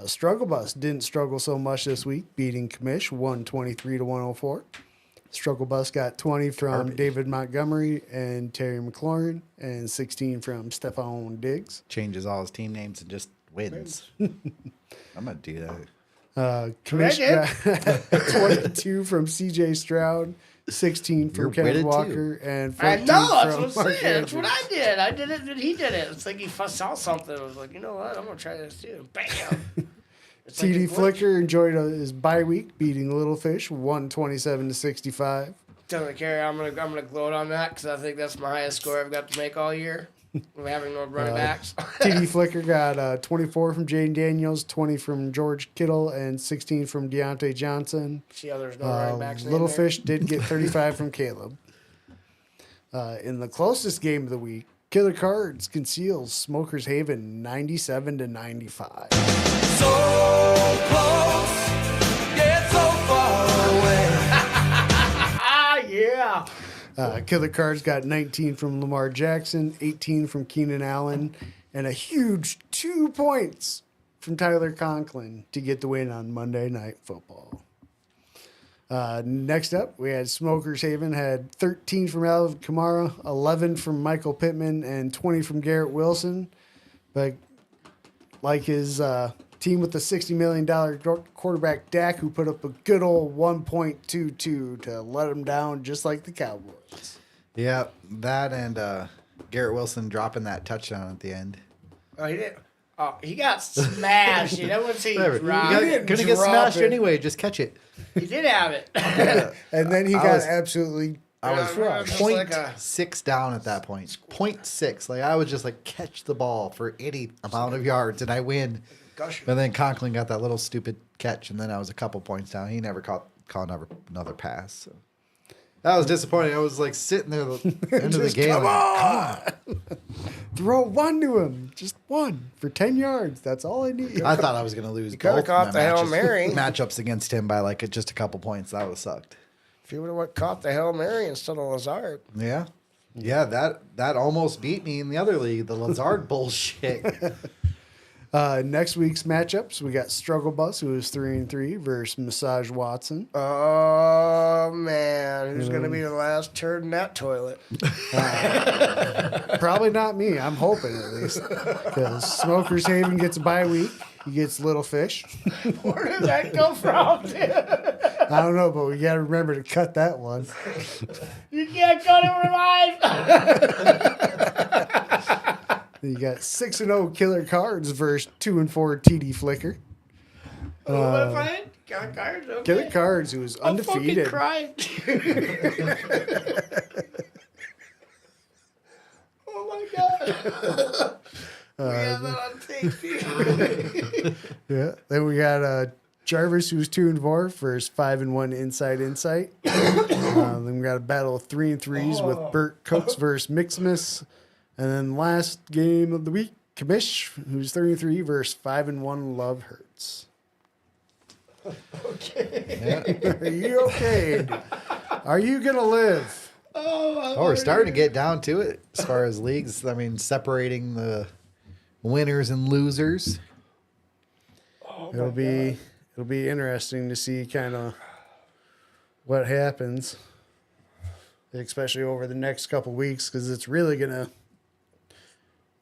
Struggle Bus didn't struggle so much this week, beating Commish 123 to 104. Struggle Bus got 20 from David Montgomery and Terry McLaurin, and 16 from Stephon Diggs. Changes all his team names and just wins. I'm going to do that. Commish got 22 from C.J. Stroud, 16 from You're Kenneth witted, Walker, and I 14 know, that's from what I'm Mark saying. That's what Andrews. I did. I did it, and he did it. It's like he saw something. I was like, you know what? I'm going to try this too. Bam. It's like TD a glitch. Flicker enjoyed his bye week, beating Little Fish 127 to 65. Doesn't care. I'm gonna gloat on that because I think that's my highest score I've got to make all year. We're having no running backs. TD Flicker got 24 from Jaden Daniels, 20 from George Kittle, and 16 from Deontay Johnson. See how there's no running backs. Little in there? Fish did get 35 from Caleb. In the closest game of the week, Killer Cards conceals Smokers Haven 97 to 95. Ah, yeah. Killer Cards got 19 from Lamar Jackson, 18 from Keenan Allen, and a huge 2 points from Tyler Conklin to get the win on Monday Night Football. Next up, we had Smokers Haven had 13 from Alvin Kamara, 11 from Michael Pittman, and 20 from Garrett Wilson. But like his team with the $60 million quarterback Dak, who put up a good old 1.22 to let him down just like the Cowboys. Yeah, that and Garrett Wilson dropping that touchdown at the end. Oh, he did. Oh, he got smashed. You know what's he Whatever. dropped? You're going to get drop smashed it. anyway. Just catch it. He did have it. And then he I got was- absolutely I was crushed. Just point like a- 0.6 down at that point. 0.6. Like I was just like catch the ball for any amount of yards and I win. Gusher. But then Conklin got that little stupid catch and then I was a couple points down. He never caught another pass. So that was disappointing. I was like sitting there at the end of the game. come like, throw one to him. Just one for 10 yards. That's all I need. I thought I was going to lose coulda both caught my the Hail matches- Mary. matchups against him by like just a couple points. That would have sucked. If he would have caught the Hail Mary instead of Lazard. Yeah. Yeah, that almost beat me in the other league, the Lazard bullshit. Next week's matchups, we got Struggle Bus, who is 3-3, versus Massage Watson. Oh, man. Who's going to be the last turd in that toilet? Probably not me. I'm hoping at least. Because Smokers Haven gets a bye week. He gets Little Fish. Where did that go from, dude? I don't know, but we got to remember to cut that one. You can't cut it live. You got 6-0 Killer Cards versus 2-4 TD Flicker. What am I playing? Got cards. Okay. Killer Cards, who was I'm fucking undefeated. crying. Oh my god. We have that on tape. Yeah. Then we got Jarvis, who's 2-4 versus 5-1 Inside Insight. Then we got a battle of 3 and 3s with Burt Cooks versus Mixmas. And then last game of the week, Kamish, who's 3 versus 5-1 Love Hurts. Okay. Are you okay? Are you gonna live? Oh, Oh, we're starting to get down to it as far as leagues. I mean, separating the winners and losers. It'll be interesting to see kind of what happens, especially over the next couple weeks, because it's really gonna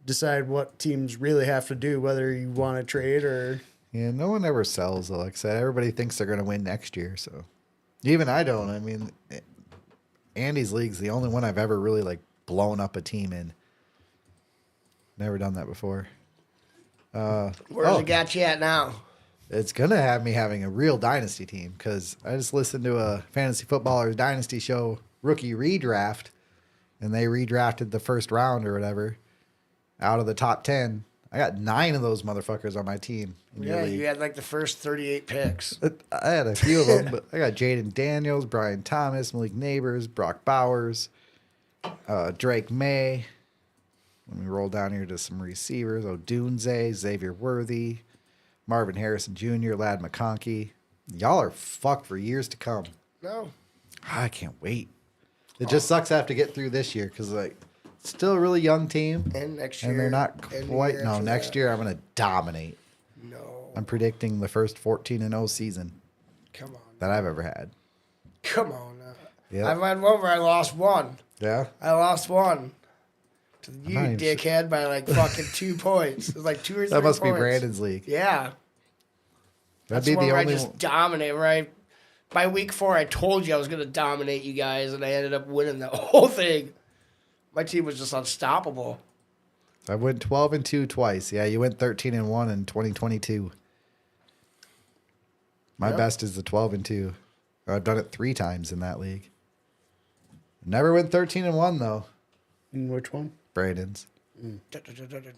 decide what teams really have to do, whether you want to trade or. Yeah, no one ever sells, though. Like I said, everybody thinks they're going to win next year. So even I don't. I mean, Andy's league's the only one I've ever really like blown up a team in. Never done that before. Where's Oh. it got you at now? It's going to have me having a real dynasty team because I just listened to a Fantasy Footballers Dynasty Show rookie redraft, and they redrafted the first round or whatever out of the top 10. I got 9 of those motherfuckers on my team. In your Yeah, league. you had like the first 38 picks. I had a few of them, but I got Jaden Daniels, Brian Thomas, Malik Neighbors, Brock Bowers, Drake May. Let me roll down here to some receivers. Odunze, Xavier Worthy, Marvin Harrison Jr., Lad McConkey. Y'all are fucked for years to come. No. I can't wait. It just sucks I have to get through this year because, like, it's still a really young team. And next year. And they're not and the quite. year No, after next that. year I'm going to dominate. No. I'm predicting the first 14-0 season Come on. that I've ever had. Come on. Yep. I've had one where I lost one. Yeah. I lost one. To you, not even sure. dickhead, by like fucking 2 points. It was like 2 or 3 That must points. be Brandon's league. Yeah. That'd That's be one the where only I just one. dominate. Where by week 4, I told you I was going to dominate you guys, and I ended up winning the whole thing. My team was just unstoppable. I went 12-2 twice. Yeah, you went 13-1 in 2022. My Yep. best is the 12-2. I've done it 3 times in that league. Never went 13-1 though. In which one? Brandon's.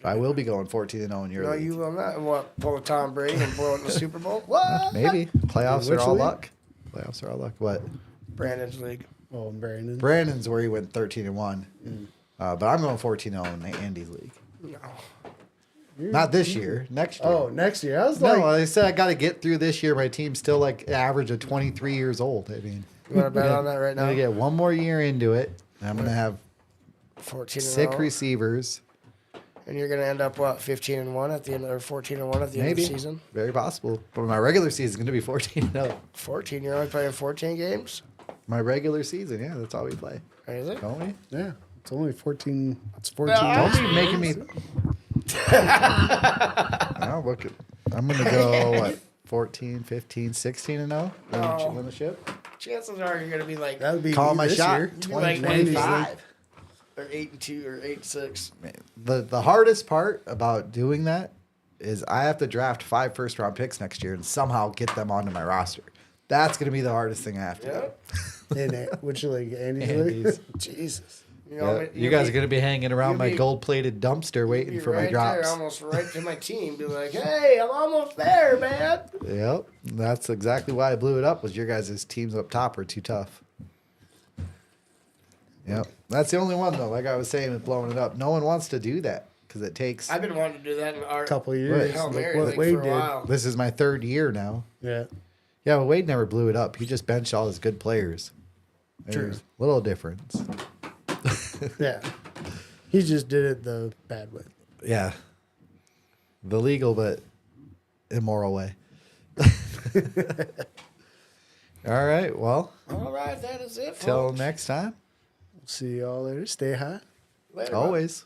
I will be going 14-0 in your No, league. you will not. What, pull a Tom Brady and blow it in the Super Bowl? What? Maybe playoffs Which are all league? luck. Playoffs are all luck. What? Brandon's league. Oh, Brandon. Brandon's where he went 13-1. But I'm going 14-0 in Andy's league. No. Not this year. Next year. Oh, next year. I was No, like, I said I got to get through this year. My team's still like average of 23 years old. I mean, You want to bet on that right I'm now? gonna get one more year into it. And I'm gonna have 14 and 6 0. receivers, And you're going to end up, what, 15-1 at the end, or 14-1 at the end of maybe. the season? Very possible. But my regular season is gonna be 14-0. 14. You're only playing 14 games? My regular season, yeah, that's all we play, Is it? don't we? yeah, it's only 14. It's 14. Well, Don't be making me. Oh, look at. I'm gonna go what 14, 15, 16-0. No. Win the ship. Chances are you're going to be like, That would be Call me my this shot. year. you'd be like 20-25. or 8-2 or 8-6. The hardest part about doing that is I have to draft 5 first-round picks next year and somehow get them onto my roster. That's gonna be the hardest thing I have to do. Yeah. In which league? Andy's Andy's. league? Jesus. You, Yeah, you guys are gonna be hanging around you'll my be- gold-plated dumpster waiting be for right my drops. there, almost right to my team. Be like, hey, I'm almost there, man. Yep, that's exactly why I blew it up. Was your guys' teams up top were too tough. Yep, that's the only one though. Like I was saying with blowing it up, no one wants to do that because it takes. I've been wanting to do that in our Couple of years. Hail Look Mary what league Wade for a did. while. This is my 3rd year now. Yeah. Yeah, but Wade never blew it up. He just benched all his good players. There's a little difference. Yeah. He just did it the bad way. Yeah, the legal but immoral way. All right. Well, All right, that is it. till folks. next time. See y'all later. Stay high. Later, bud. Always.